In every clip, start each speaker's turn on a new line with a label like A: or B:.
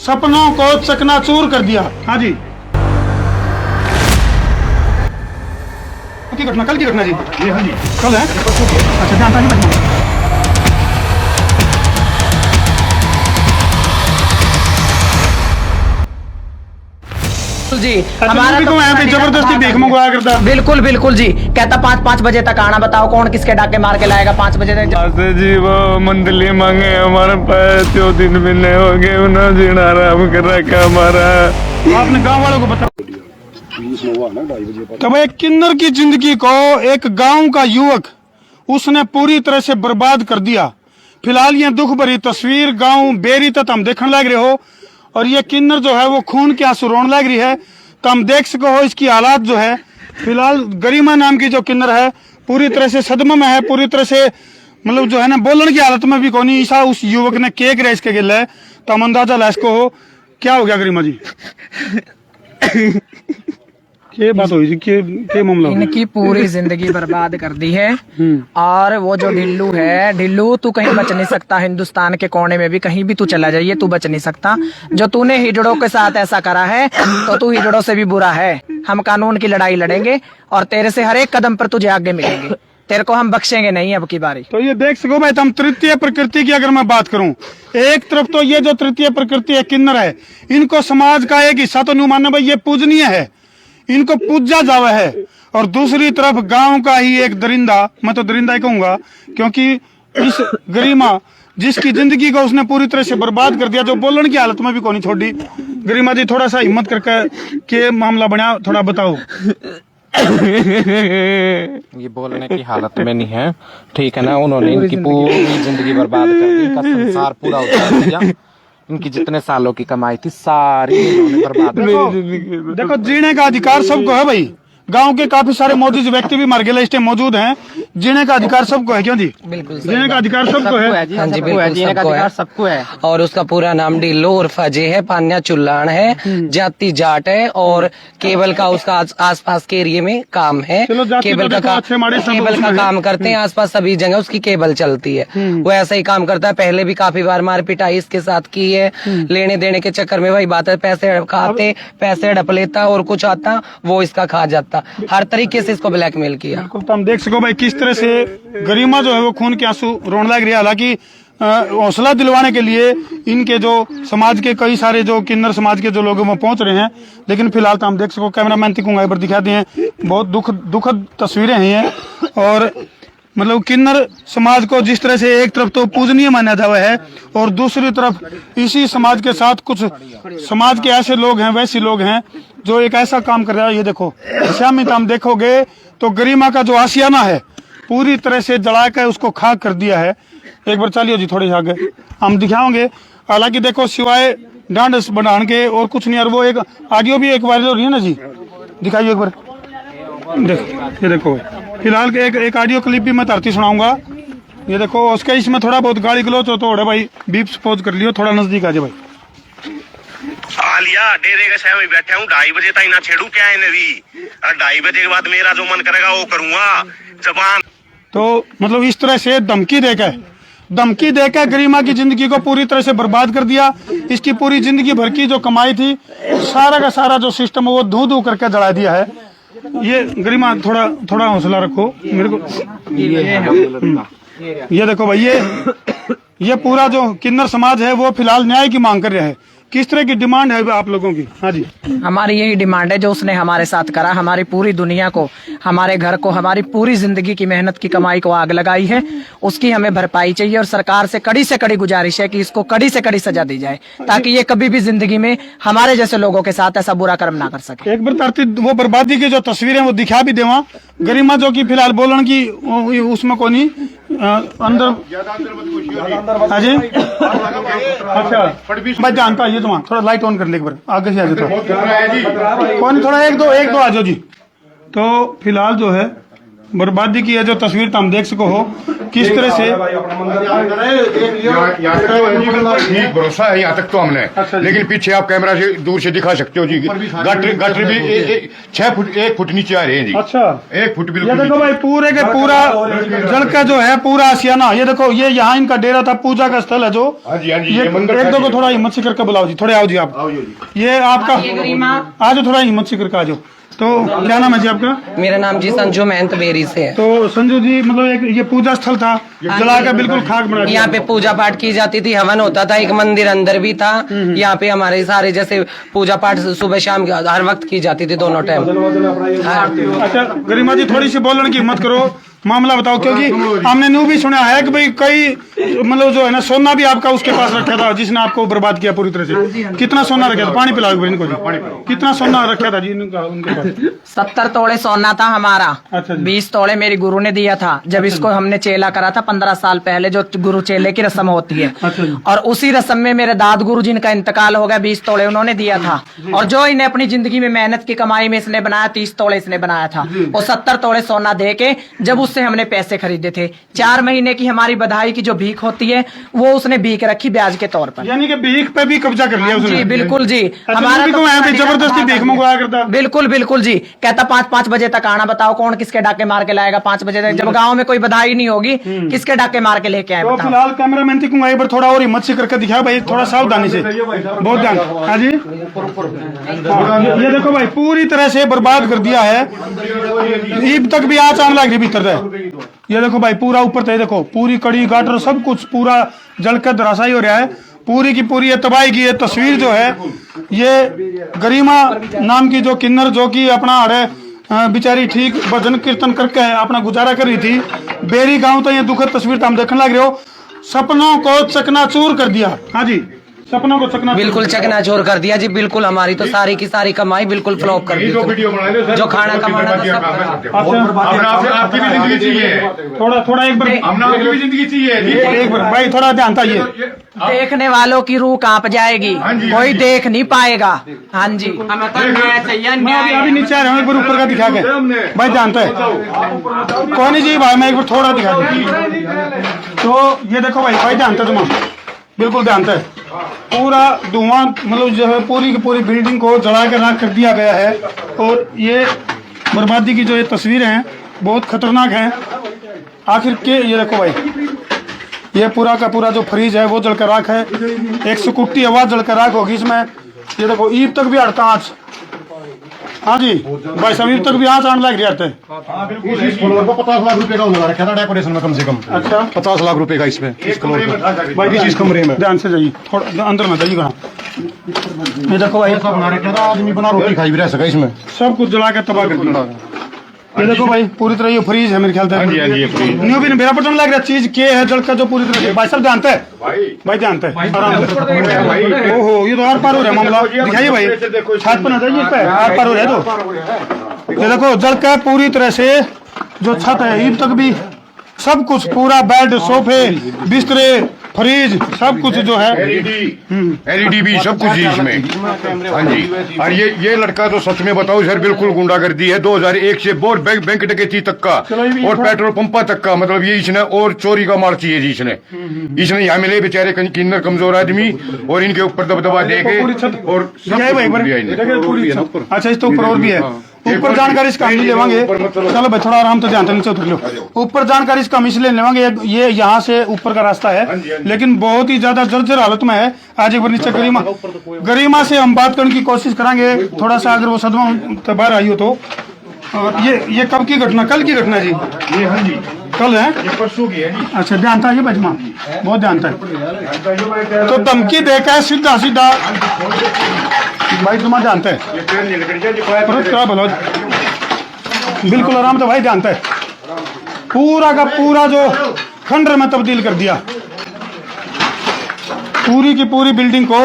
A: सपनों को चकनाचूर कर दिया। हाँ जी, की घटना, कल की घटना जी। ये हाँ जी, कल है। अच्छा, जानता नहीं बचना
B: जी।
A: हमारा तो पे जबरदस्ती भीख मंगवाया करता।
B: बिल्कुल बिल्कुल जी, कहता 5 बजे तक आना। बताओ कौन किसके डाके मार के लाएगा 5 बजे तक
C: जी। वो मंडली मांगे हमारे पास 2-3 महीने हो गए ना, जीना आराम कर रखा हमारा।
A: आपने गांव वालों को बताया। तब एक किन्नर की जिंदगी को एक गांव का युवक उसने पूरी तरह से बर्बाद कर दिया। फिलहाल ये दुख भरी तस्वीर गांव बेरी तक हम देखने लग रहे हो, और ये किन्नर जो है वो खून के आंसू रोने लग रही है। तो हम देख सको हो इसकी हालात जो है। फिलहाल गरिमा नाम की जो किन्नर है पूरी तरह से सदमे में है, पूरी तरह से मतलब जो है ना बोलने की हालत में भी कोनी। ईसा उस युवक ने केक रेस के गिल है, तो हम अंदाजा ला इसको हो क्या हो गया गरिमा जी। क्या बात हुई, क्या मामला?
B: इनकी पूरी जिंदगी बर्बाद कर दी है। और वो जो ढिल्लू है, ढिल्लू तू कहीं बच नहीं सकता। हिंदुस्तान के कोने में भी कहीं भी तू चला जाइए, तू बच नहीं सकता। जो तूने हिजड़ों के साथ ऐसा करा है तो तू हिजड़ों से भी बुरा है। हम कानून की लड़ाई लड़ेंगे और तेरे से हर एक कदम पर तुझे आगे मिलेंगे। तेरे को हम बख्शेंगे नहीं अब की बारी।
A: तो ये देख सको भाई, हम तृतीय प्रकृति की अगर मैं बात करूं, एक तरफ तो ये जो तृतीय प्रकृति है किन्नर है, इनको समाज का एक हिस्सा तो नहीं मानना भाई, ये पूजनीय है, इनको पूजा जावा है। और दूसरी तरफ गांव का ही एक दरिंदा, मैं तो दरिंदा ही कहूंगा, क्योंकि इस गरिमा जिसकी जिंदगी को उसने पूरी तरह से बर्बाद कर दिया, जो बोलने की हालत में भी कोनी छोड़ी। गरिमा जी थोड़ा सा हिम्मत करके के मामला बना, थोड़ा बताओ।
D: ये बोलने की हालत में नहीं है, ठीक है ना। उन्होंने इनकी पूरी जिंदगी बर्बाद कर दी, इनका संसार पूरा उजाड़ दिया। इनकी जितने सालों की कमाई थी सारी इन्होंने बर्बाद कर दी।
A: देखो जीने का अधिकार सबको है भाई। गांव के काफी सारे मौजूद व्यक्ति भी मर गए, इस टाइम मौजूद हैं। जीने का अधिकार सबको है, क्यों जी?
B: बिल्कुल
A: जीने का अधिकार सबको है।
B: हाँ जी, बिल्कुल
D: जीने का अधिकार सबको है।
B: और उसका पूरा नाम ढिल्लो उर्फ अजय है, पान्या चुल्लान है, जाति जाट है, और केबल का उसका आसपास के एरिया में काम है। केबल का काम करते हैं आसपास सभी जगह, उसकी केबल चलती है। वो ऐसा ही काम करता है। पहले भी काफी बार मार पिटाई इसके साथ की है। लेने देने के चक्कर में वही बात है, पैसे खाते, पैसे हड़प लेता और कुछ आता वो इसका खा जाता। हर तरीके से इसको ब्लैकमेल किया।
A: बिल्कुल, तो हम देख सको भाई किस तरह से गरिमा जो है वो खून के आंसू रोने लग रही है। हालांकि हौसला दिलवाने के लिए इनके जो समाज के कई सारे जो किन्नर समाज के जो लोग हैं वो पहुंच रहे हैं, लेकिन फिलहाल तो हम देख सको कैमरामैन तिकुंगा पर दिखा दिए हैं, बहुत दुखद तस्वीरें हैं। और मतलब किन्नर समाज को जिस तरह से एक तरफ तो पूजनीय माना जावा है, और दूसरी तरफ इसी समाज के साथ कुछ समाज के ऐसे लोग हैं, वैसे लोग हैं जो एक ऐसा काम कर रहा है। ये देखो श्यामित, हम देखोगे तो गरिमा का जो आशियाना है पूरी तरह से जला कर उसको खाक कर दिया है। एक बार चलिए जी थोड़ी आगे हम दिखाओगे। हालांकि देखो सिवाय डांड बढ़ाने के और कुछ नहीं। और वो एक ऑडियो भी एक वायरल हो रही है ना जी, दिखाइए एक बार। देखो ये देखो, फिलहाल एक ऑडियो क्लिप भी मैं धरती सुनाऊंगा। ये देखो उसके इसमें थोड़ा बहुत गाली गलोच हो तो भाई बीप सपोज कर लियो, थोड़ा नजदीक आ जाए भाई।
E: आलिया डेरे के शहर में बैठे हूँ, 2:30 बजे तक ना छेड़ू क्या है नदी, और 2:30 बजे के बाद मेरा जो मन करेगा वो करूंगा। जबान
A: तो मतलब इस तरह से धमकी देकर गरिमा की जिंदगी को पूरी तरह से बर्बाद कर दिया। इसकी पूरी जिंदगी भर की जो कमाई थी, सारा का सारा जो सिस्टम है वो धू करके जला दिया है। ये गरिमा थोड़ा हौसला रखो मेरे को। ये देखो भाई, ये पूरा जो किन्नर समाज है वो फिलहाल न्याय की मांग कर रहा है। किस तरह की डिमांड है आप लोगों की? हाँ जी,
B: हमारी यही डिमांड है जो उसने हमारे साथ करा, हमारी पूरी दुनिया को, हमारे घर को, हमारी पूरी जिंदगी की मेहनत की कमाई को आग लगाई है, उसकी हमें भरपाई चाहिए। और सरकार से कड़ी गुजारिश है कि इसको कड़ी से कड़ी सजा दी जाए, ताकि ये कभी भी जिंदगी में हमारे जैसे लोगों के साथ ऐसा बुरा कर्म ना कर सके।
A: एक बार तरती वो बर्बादी की जो तस्वीरें वो दिखा भी देवा। गरिमा जो की फिलहाल बोलन की उसमें को नहीं अंदर। हाँ जी, अच्छा भाई जानता है ये तुम्हारा, थोड़ा लाइट ऑन कर ले एक बार, आगे से आ जाता कौन, थोड़ा एक दो आ जाओ जी। तो फिलहाल जो है बर्बादी की है जो तस्वीर तुम देख सको हो किस तरह से।
F: ठीक भरोसा है यहाँ तक तो हमने, लेकिन पीछे आप कैमरा से दूर से दिखा सकते हो जी, गटर भी 6 फुट 1 फुट नीचे आ रहे हैं जी।
A: अच्छा
F: 1 फुट
A: ये
F: बिल्कुल
A: देखो भाई पूरे के पूरा जल का जो है पूरा आसियाना, ये देखो ये यहाँ इनका डेरा था, पूजा का स्थल है जो।
F: हाँ जी, हाँ जी,
A: ये
F: ये मंदिर
A: एक
F: था
A: दो
F: जी।
A: को थोड़ा हिम्मत से करके बुलाओ जी, थोड़े आओ जी आप, ये आपका आ जाओ, थोड़ा हिम्मत से करके आ जाओ। तो क्या नाम है जी आपका?
B: मेरा नाम जी संजू महंत बेरी से है।
A: तो संजू जी मतलब एक ये पूजा स्थल था, जला कर बिल्कुल खाक बना दिया।
B: यहाँ पे पूजा पाठ की जाती थी, हवन होता था, एक मंदिर अंदर भी था। यहाँ पे हमारे सारे जैसे पूजा पाठ सुबह शाम हर वक्त की जाती थी, दोनों टाइम।
A: अच्छा गरिमा जी थोड़ी सी बोलने की हिम्मत करो, मामला बताओ, क्योंकि हमने न्यू भी सुना है कि भाई कई मतलब जो है ना सोना भी आपका उसके पास रखा था जिसने आपको बर्बाद किया पूरी तरह से। कितना सोना रखा था? पानी पिलाओ इनको जी, कितना सोना रखा था जी इनका उनके पास?
G: 70 तोड़े सोना था हमारा।
A: अच्छा जी।
G: 20 तोड़े मेरी गुरु ने दिया था जब इसको हमने चेला करा था 15 साल पहले, जो गुरु चेले की रस्म होती है।
A: अच्छा जी।
G: और उसी रस्म में मेरे दाद गुरु जिनका इंतकाल हो गया, 20 तोड़े उन्होंने दिया था। और जो इन्हें अपनी जिंदगी में मेहनत की कमाई में इसने बनाया 30 तोड़े इसने बनाया था। और 70 तोड़े सोना दे के जब उससे हमने पैसे खरीदे थे, 4 महीने की हमारी बधाई की जो भीख होती है वो उसने भीख रखी ब्याज के तौर पर।
A: यानी कि भीख पे भी कब्जा कर लिया उसने।
G: जी बिल्कुल जी।
A: हमारा तो यहाँ पे जबरदस्ती भीख मंगवाया करता।
G: बिल्कुल बिल्कुल जी, कहता 5-5 बजे तक आना, बताओ कौन किसके डाके मार के लाएगा 5 बजे तक, जब गांव में कोई बधाई नहीं होगी किसके डाके मार के लेके आए
A: तो
G: बताओ।
A: फिलहाल कैमरामैन थी कहूँगा एक बार थोड़ा और हिम्मत से करके दिखाओ भाई, थोड़ा सावधानी से, बहुत ध्यान। हाँ जी हाँ, ये देखो भाई पूरी तरह से बर्बाद कर दिया है, ईब तक भी आँच आने लग रही भीतर है। ये देखो भाई पूरा ऊपर तक देखो, पूरी कड़ी गाटर सब कुछ पूरा जलकर धराशायी हो रहा है, पूरी की पूरी तबाही की। ये तस्वीर जो है ये गरिमा नाम की जो किन्नर जो कि अपना अरे बेचारी ठीक भजन कीर्तन करके अपना गुजारा कर रही थी बेरी गांव। तो ये दुखद तस्वीर तो हम देखने लग रहे हो, सपनों को चकनाचूर कर दिया। हाँ जी सपनों को चकनाचूर,
B: बिल्कुल चकनाचूर कर दिया जी, बिल्कुल हमारी तो सारी की सारी कमाई बिल्कुल फ्लॉप कर दी। जो खाना कमाना था सब।
F: आपकी भी जिंदगी चाहिए,
A: थोड़ा एक बार
F: हमने आपकी भी जिंदगी चाहिए।
A: एक बार भाई थोड़ा ध्यान था। ये
G: देखने वालों की रूह कांप जाएगी, कोई देख नहीं पाएगा। हाँ जी
A: मैं अभी नीचे आ रहा हूँ, एक बार ऊपर का दिखा के भाई जानता है कौन नहीं जी भाई, मैं एक बार थोड़ा दिखा दूँ। तो ये देखो भाई जानता तुम बिल्कुल जानता है, पूरा धुआं मतलब जो है पूरी की पूरी बिल्डिंग को जला कर राख कर दिया गया है। और ये बर्बादी की जो ये तस्वीरें हैं बहुत खतरनाक हैं। आखिर के ये देखो भाई ये पूरा का पूरा जो फ्रिज है वो जलकर राख है, एक सुकुट्टी आवाज जलकर राख होगी इसमें। ये देखो ईब तक भी हड़ता आँच। हाँ जी भाई समीर तक भी आँच आने लग रही है।
F: 50 लाख रुपए का लगा रखा था डेकोरेशन में कम से कम।
A: अच्छा
F: 50 लाख रुपए का इसमें इस
A: भाई
F: इस कमरे में।
A: ध्यान से जाइए, थोड़ा अंदर ना जाइए कहाँ। ये देखो भाई
F: बना रखा था, आदमी बना रोटी खाई भी रह सका इसमें।
A: सब कुछ जला के तबाह कर दिया। ये देखो भाई पूरी तरह ये फ्रीज है मेरे ख्याल से। न्यू भी मेरा पता लग रहा चीज के है जल का जो पूरी तरह से। भाई सब जानते हैं भाई जानते हैं आराम से। ओहो ये तो आर पार हो रहा है मामला, दिखाइए भाई छत पर ना जाइए, इस पे आर पार हो रहा है। तो ये देखो जल का पूरी तरह से जो छत है ईब तक भी सब कुछ पूरा बेड सोफे बिस्तरे फ्रिज सब कुछ जो है
F: एलईडी भी सब कुछ जी इसमें। हाँ जी और ये लड़का तो सच में बताओ सर बिल्कुल गुंडागर्दी है। 2001 से बहुत बैंक डकैती तक का और पेट्रोल पंपा तक का, मतलब ये इसने और चोरी का मार चाहिए जी इसने यहाँ मिले बेचारे किन्नर कमजोर आदमी और इनके ऊपर दबदबा दे के और
A: अच्छा इस तो ऊपर और भी है। ऊपर जानकारी इसका हम लेवांगे, चलो भाई थोड़ा आराम तो ध्यान नीचे उतर लो। ऊपर जानकारी इसका हम इसलिए लेवांगे, ये यहाँ से ऊपर का रास्ता है लेकिन बहुत ही ज्यादा जर्जर हालत में है। आज एक बार नीचे गरिमा से हम बात करने की कोशिश करेंगे, थोड़ा सा अगर वो सदमा बाहर आई हो तो। ये कब की घटना? कल की घटना जी?
F: ये हाँ जी
A: कल है,
F: परसों की है जी।
A: अच्छा ध्यान था ये बजमा बहुत ध्यान था। तो धमकी देखा है सीधा सीधा भाई तुम्हारा जानता है बिल्कुल आराम से भाई जानता है। पूरा का पूरा जो खंडर में तब्दील कर दिया पूरी की पूरी बिल्डिंग को।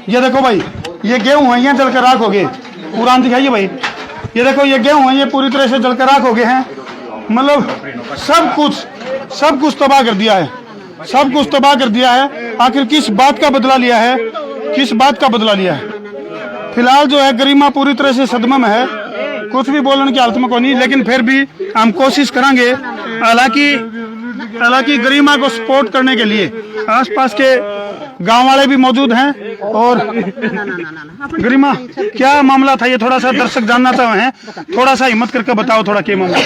A: ये देखो भाई ये गेहूं है, ये जलकर राख हो गए। पुरान दिखाइए भाई, ये देखो ये गेहूं है, ये पूरी तरह से जलकर राख हो गए हैं। मतलब सब कुछ तबाह कर दिया है, सब कुछ तबाह कर दिया है। आखिर किस बात का बदला लिया है, किस बात का बदला लिया है? फिलहाल जो है गरिमा पूरी तरह से सदमे में है। कुछ भी बोलने की हालत में कोई नहीं, लेकिन फिर भी हम कोशिश करेंगे। हालांकि गरिमा को सपोर्ट करने के लिए आसपास के गांव वाले भी मौजूद हैं। और गरिमा, क्या मामला था ये? थोड़ा सा दर्शक जानना चाहते हैं, थोड़ा सा हिम्मत करके बताओ, थोड़ा क्या मामला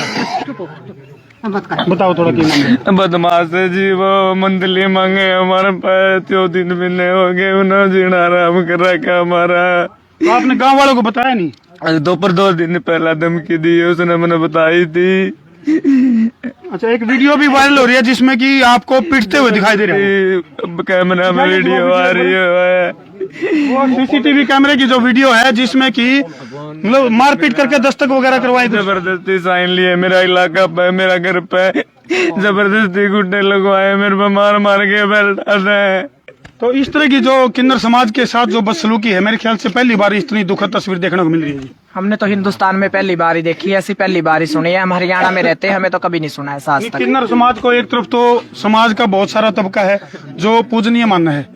A: बताओ, थोड़ा क्या मामला।
C: बदमाश है जी, वो मंथली मांगे हमारे पास, 2-3 महीने हो गए, उन्होंने जीना आराम कर रखा हमारा।
A: तो आपने गांव वालों को बताया नहीं?
C: दोपहर 2 दिन पहला धमकी दी, उसने मैंने बताई थी।
A: अच्छा, एक वीडियो भी वायरल हो रही है जिसमें कि आपको पीटते हुए दिखाई दे रहे हैं।
C: अब कैमरा में वीडियो आ रही है,
A: वो सीसीटीवी कैमरे की जो वीडियो है जिसमें कि मतलब मारपीट करके दस्तक वगैरह करवाई।
C: जबरदस्ती साइन लिए, मेरा इलाका पे, मेरा घर पे जबरदस्ती गुड्डे लगवाए, मेरे पे मार मार के बेल्ट डाले।
A: तो इस तरह की जो किन्नर समाज के साथ जो बदसलूकी है, मेरे ख्याल से पहली बार इतनी दुखद तस्वीर देखने को मिल रही है।
G: हमने तो हिंदुस्तान में पहली बार ही देखी है, ऐसी पहली बार ही सुनी है। हम हरियाणा में रहते हैं, हमें तो कभी नहीं सुना है आज तक।
A: किन्नर समाज को एक तरफ तो समाज का बहुत सारा तबका है जो पूजनीय मानना है,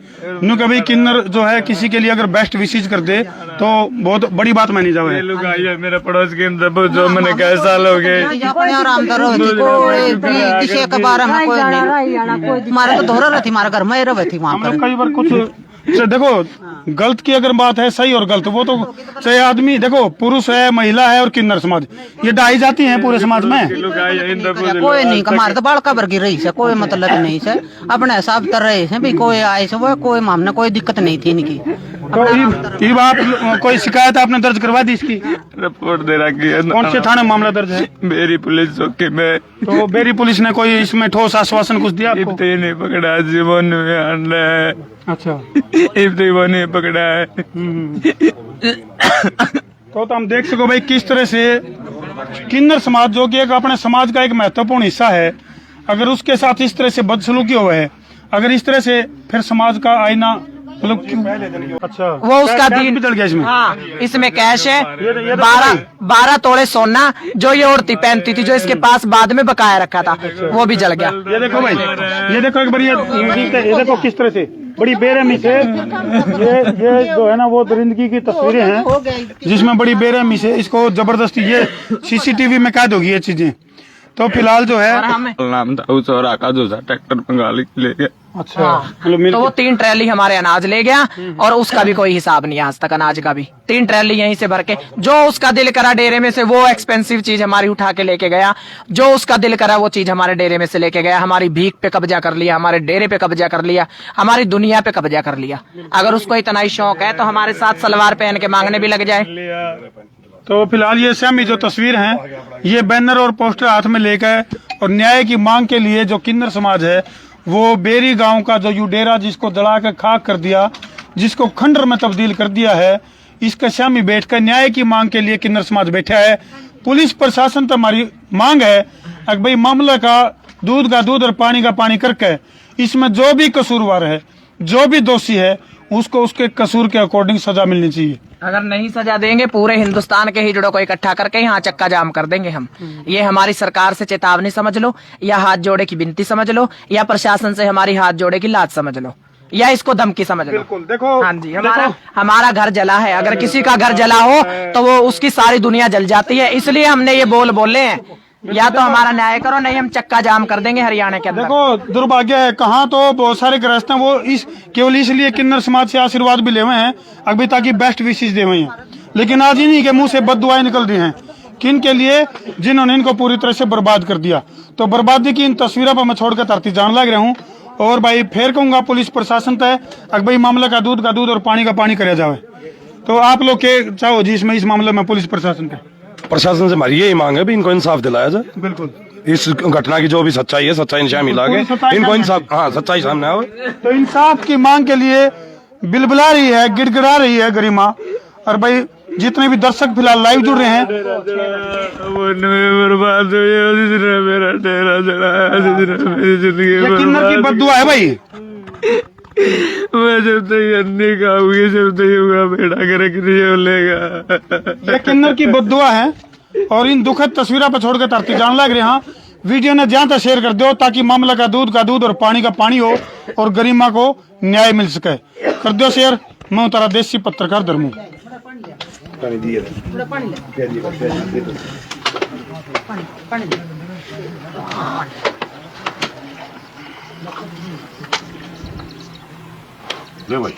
A: न्यू कभी किन्नर जो है किसी के लिए अगर बेस्ट विशेष कर दे तो बहुत बड़ी बात मानी जाए।
C: लोग आई है मेरे पड़ोस के अंदर, जो मैंने कई साल हो गए,
H: हमारा तो धोरा रहती, हमारा घर में रहती वहाँ पर।
A: कई बार कुछ देखो, गलत की अगर बात है, सही और गलत, वो तो चाहे आदमी देखो, पुरुष है, महिला है और किन्नर समाज, ये ढाई जाती हैं पूरे समाज में।
H: कोई नहीं, हमारे तो बड़का वर्गी रही है, कोई मतलब नहीं है, अपने हिसाब तर रहे हैं भी, कोई आए से वो कोई मामला कोई दिक्कत नहीं थी इनकी।
A: तो ये बात कोई शिकायत आपने दर्ज करवा दी इसकी?
C: रिपोर्ट दे रखी है।
A: कौन से थाने मामला दर्ज है?
C: बेरी पुलिस चौकी में।
A: तो बेरी पुलिस ने कोई इसमें ठोस आश्वासन कुछ दिया आपको?
C: इतने नहीं पकड़ा, जीवन में आना है।
A: अच्छा,
C: इतने वो नहीं पकड़ा है।
A: तो हम देख सको भाई किस तरह से किन्नर समाज जो कि एक अपने समाज का एक महत्वपूर्ण हिस्सा है, अगर उसके साथ इस तरह से बदसलूकी हुआ है, अगर इस तरह से फिर समाज का आईना मतलब क्यों? अच्छा,
G: वो उसका दिन
A: भी जल गया इसमें।
G: हाँ, इसमें कैश है 12 तोड़े सोना, जो ये औरती पहनती थी, जो इसके पास बाद में बकाया रखा था, वो भी जल गया।
A: ये देखो भाई, ये देखो एक बार, ये देखो किस तरह से बड़ी बेरहमी से ये जो है ना वो दरिंदगी की तस्वीरें हैं जिसमें बड़ी बेरहमी से इसको जबरदस्ती, ये सीसीटीवी में कैद होगी ये चीजें। तो फिलहाल जो है
C: नाम था उस और आका जो ट्रैक्टर बंगाली ले गया।
A: अच्छा,
G: तो वो 3 ट्रैली हमारे अनाज ले गया, और उसका भी कोई हिसाब नहीं आज तक, अनाज का भी 3 ट्रैली यहीं से भर के, जो उसका दिल करा डेरे में से वो एक्सपेंसिव चीज हमारी उठा के लेके गया, जो उसका दिल करा वो चीज हमारे डेरे में से लेके गया, हमारी भीख पे कब्जा कर लिया, हमारे डेरे पे कब्जा कर लिया, हमारी दुनिया पे कब्जा कर लिया। अगर उसको इतना ही शौक है तो हमारे साथ सलवार पहन के मांगने भी लग जाए।
A: तो फिलहाल ये सेम जो तस्वीर हैं, ये बैनर और पोस्टर हाथ में लेकर और न्याय की मांग के लिए जो किन्नर समाज है वो बेरी गांव का जो युडेरा जिसको जलाकर खाक कर दिया, जिसको खंडर में तब्दील कर दिया है, इसका शामी बैठकर न्याय की मांग के लिए किन्नर समाज बैठा है। पुलिस प्रशासन तो हमारी मांग है कि भाई मामला का दूध और पानी का पानी करके इसमें जो भी कसूरवार है, जो भी दोषी है, उसको उसके कसूर के अकॉर्डिंग सजा मिलनी चाहिए।
G: अगर नहीं सजा देंगे पूरे हिंदुस्तान के हिजड़ों को इकट्ठा करके यहाँ चक्का जाम कर देंगे हम। ये हमारी सरकार से चेतावनी समझ लो, या हाथ जोड़े की विनती समझ लो, या प्रशासन से हमारी हाथ जोड़े की लाज समझ लो, या इसको धमकी समझ लो।
A: बिल्कुल, देखो
G: हाँ जी, हमारा घर जला है, अगर किसी का घर जला हो तो वो उसकी सारी दुनिया जल जाती है, इसलिए हमने ये बोले हैं, या तो हमारा न्याय करो, नहीं हम चक्का जाम कर देंगे हरियाणा के अंदर।
A: देखो दुर्भाग्य है, कहाँ तो बहुत सारे ग्रस्त हैं वो इस केवल इसलिए किन्नर समाज से आशीर्वाद भी ले हुए हैं अभी ताकि बेस्ट विशेष दे हुए हैं, लेकिन आज इन्हीं के मुंह से बददुआएं निकल रही हैं किन के लिए, जिन्होंने इनको पूरी तरह से बर्बाद कर दिया। तो बर्बादी की इन तस्वीरों पर मैं छोड़कर धरती जान लग रहा हूँ। और भाई फिर कहूंगा पुलिस प्रशासन तय अगर भाई मामला का दूध और पानी का पानी कराया जाए। तो आप लोग के चाहो जी इसमें इस मामले में पुलिस प्रशासन का?
I: प्रशासन से हमारी यही मांग है भी इनको इंसाफ दिलाया जाए।
A: बिल्कुल,
I: इस घटना की जो भी सच्चाई है, सच्चाई निशान मिला के इनको इंसाफ, हाँ सच्चाई सामने आवे।
A: तो इंसाफ की मांग के लिए बिलबिला रही है, गिड़गिड़ा रही है गरिमा। और भाई जितने भी दर्शक फिलहाल लाइव जुड़ रहे हैं,
C: बर्बाद मेरा डेरा जला, मेरी जिंदगी
A: ये किन्नर की बद्दुआ है भाई।
C: मैं जब तक अन्नी खाऊंगी, जब तक होगा बेटा करे लेगा।
A: ये किन्नर की बद्दुआ है और इन दुखद तस्वीरों पर छोड़कर धरती जान लग रहे हैं। वीडियो ने ज्यादा शेयर कर दो ताकि मामला का दूध और पानी का पानी हो और गरिमा को न्याय मिल सके। कर दो शेयर। मैं तारा देसी पत्रकार धर्मू।
F: ले भाई